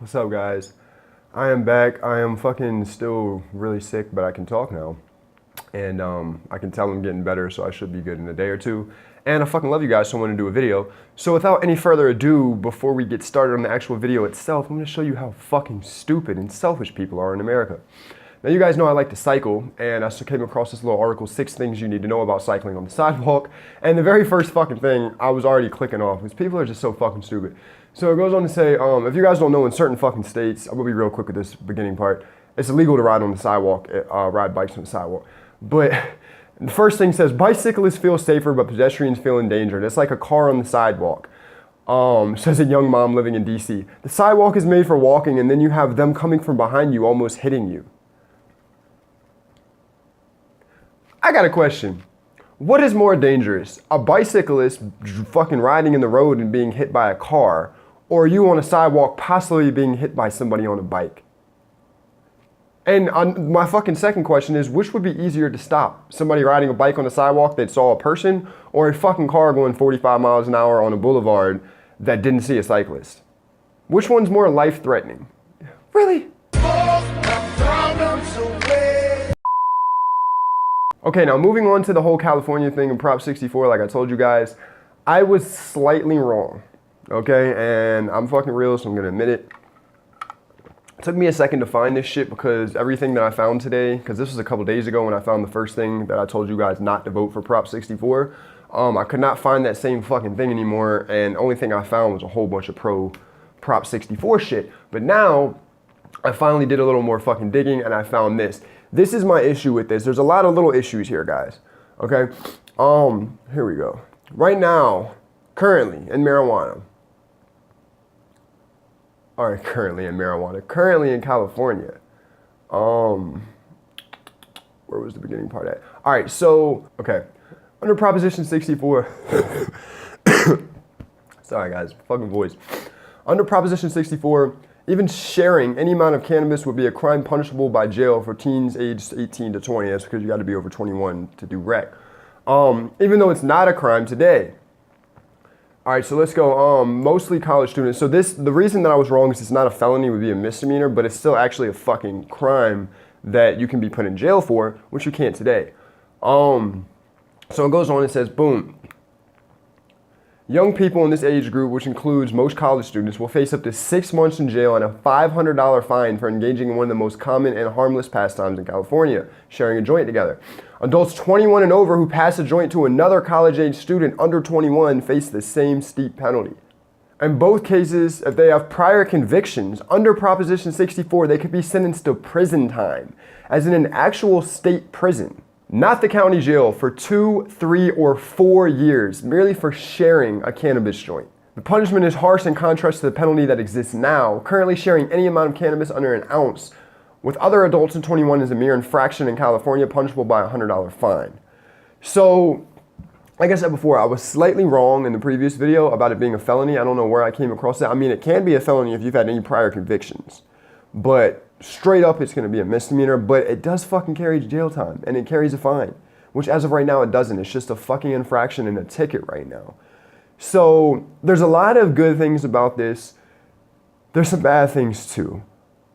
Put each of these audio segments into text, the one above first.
What's up, guys? I am back. I am fucking still really sick, but I can talk now. And I can tell I'm getting better, so I should be good in a day or two. And I fucking love you guys, so I want to do a video. So without any further ado, before we get started on the actual video itself, I'm going to show you how fucking stupid and selfish people are in America. Now, you guys know I like to cycle, and I came across this little article, 6 things you need to know about cycling on the sidewalk. And the very first fucking thing I was already clicking off, because people are just so fucking stupid. So it goes on to say, if you guys don't know, in certain fucking states, I'm gonna be real quick with this beginning part, it's illegal to ride on the sidewalk, ride bikes on the sidewalk. But the first thing says, bicyclists feel safer, but pedestrians feel endangered. It's like a car on the sidewalk. Says a young mom living in DC. The sidewalk is made for walking, and then you have them coming from behind you, almost hitting you. I got a question. What is more dangerous? A bicyclist fucking riding in the road and being hit by a car, or you on a sidewalk possibly being hit by somebody on a bike? And my fucking second question is, which would be easier to stop? Somebody riding a bike on the sidewalk that saw a person, or a fucking car going 45 miles an hour on a boulevard that didn't see a cyclist? Which one's more life-threatening? Really? Okay, now moving on to the whole California thing and Prop 64, like I told you guys, I was slightly wrong, okay? And I'm fucking real, so I'm gonna admit it. It took me a second to find this shit because everything that I found today, because this was a couple days ago when I found the first thing that I told you guys not to vote for Prop 64, I could not find that same fucking thing anymore, and the only thing I found was a whole bunch of pro Prop 64 shit. But now, I finally did a little more fucking digging and I found this. This is my issue with this. There's a lot of little issues here, guys. Okay? Here we go. Right now, currently in marijuana. Alright, currently in California. Where was the beginning part at? Alright, so, okay. Under Proposition 64. Sorry, guys. Fucking voice. Under Proposition 64, even sharing any amount of cannabis would be a crime punishable by jail for teens aged 18 to 20. That's because you got to be over 21 to do rec. Even though it's not a crime today. All right, so let's go. Mostly college students. So the reason that I was wrong is it's not a felony, it would be a misdemeanor, but it's still actually a fucking crime that you can be put in jail for, which you can't today. So it goes on and says, boom. Young people in this age group, which includes most college students, will face up to 6 months in jail and a $500 fine for engaging in one of the most common and harmless pastimes in California, sharing a joint together. Adults 21 and over who pass a joint to another college-age student under 21 face the same steep penalty. In both cases, if they have prior convictions, under Proposition 64, they could be sentenced to prison time, as in an actual state prison. Not the county jail, for 2, 3, or 4 years, merely for sharing a cannabis joint. The punishment is harsh in contrast to the penalty that exists now. Currently, sharing any amount of cannabis under an ounce with other adults in 21 is a mere infraction in California, punishable by a $100 fine. So, like I said before, I was slightly wrong in the previous video about it being a felony. I don't know where I came across that. I mean, it can be a felony if you've had any prior convictions. But straight up, it's going to be a misdemeanor, but it does fucking carry jail time, and it carries a fine, which as of right now, it doesn't. It's just a fucking infraction and a ticket right now. So there's a lot of good things about this. There's some bad things too.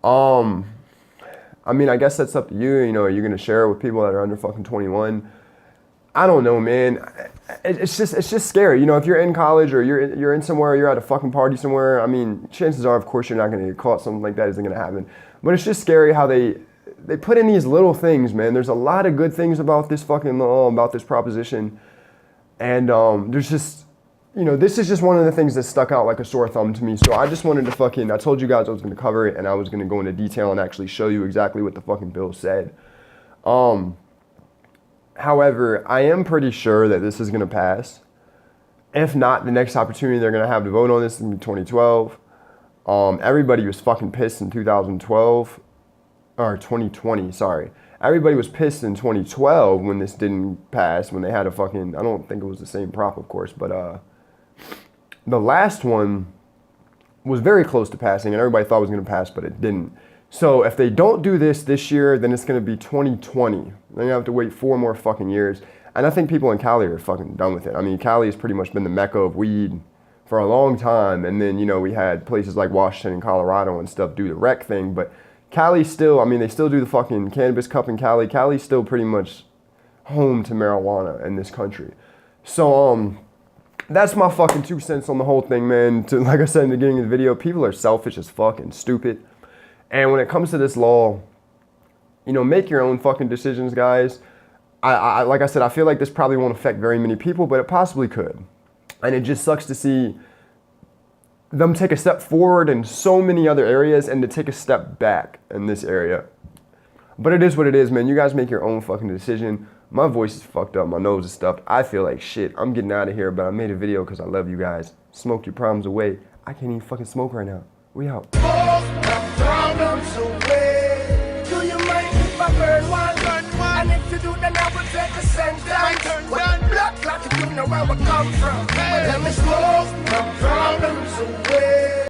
I mean, I guess that's up to you. You know, are you going to share it with people that are under fucking 21? I don't know, man. It's just scary. You know, if you're in college or you're in somewhere, you're at a fucking party somewhere, I mean, chances are, of course, you're not going to get caught. Something like that isn't going to happen. But it's just scary how they put in these little things, man. There's a lot of good things about this fucking law, about this proposition. And there's just, you know, this is just one of the things that stuck out like a sore thumb to me. So I just wanted to I told you guys I was going to cover it and I was going to go into detail and actually show you exactly what the fucking bill said. However, I am pretty sure that this is going to pass. If not, the next opportunity they're going to have to vote on this is going to be 2012. Everybody was fucking pissed in 2012, or 2020, sorry. Everybody was pissed in 2012 when this didn't pass, when they had a fucking, I don't think it was the same prop, of course, but the last one was very close to passing, and everybody thought it was going to pass, but it didn't. So if they don't do this year, then it's going to be 2020. Then you have to wait 4 more fucking years. And I think people in Cali are fucking done with it. I mean, Cali has pretty much been the mecca of weed for a long time. And then, you know, we had places like Washington and Colorado and stuff do the rec thing. But Cali still, I mean, they still do the fucking cannabis cup in Cali. Cali's still pretty much home to marijuana in this country. So, that's my fucking 2 cents on the whole thing, man. Like I said in the beginning of the video, people are selfish as fucking stupid. And when it comes to this law, you know, make your own fucking decisions, guys. Like I said, I feel like this probably won't affect very many people, but it possibly could. And it just sucks to see them take a step forward in so many other areas and to take a step back in this area. But it is what it is, man. You guys make your own fucking decision. My voice is fucked up. My nose is stuffed. I feel like shit. I'm getting out of here, but I made a video because I love you guys. Smoke your problems away. I can't even fucking smoke right now. We out. Problems away. Do you mind if I burn one? And if you do, then I will take the sentence. When the blood clot, you know where we come from. Let me smoke my problems away.